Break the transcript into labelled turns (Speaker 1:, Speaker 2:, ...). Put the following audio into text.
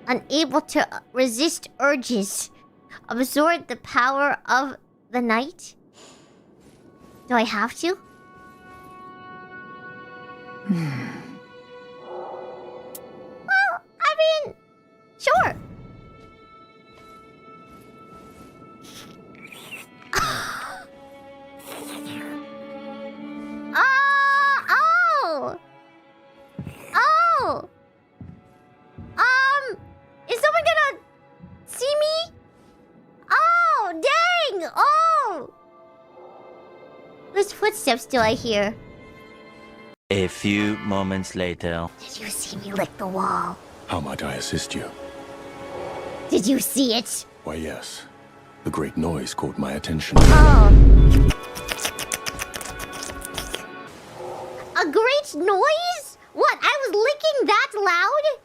Speaker 1: Unable to resist urges. Absorb the power of the night? Do I have to? Well, I mean, sure. Oh! Oh! Is someone gonna see me? Oh, dang! Oh! Whose footsteps do I hear?
Speaker 2: A few moments later.
Speaker 1: Did you see me lick the wall?
Speaker 3: How might I assist you?
Speaker 1: Did you see it?
Speaker 3: Why, yes. The great noise caught my attention.
Speaker 1: Oh. A great noise? What, I was licking that loud?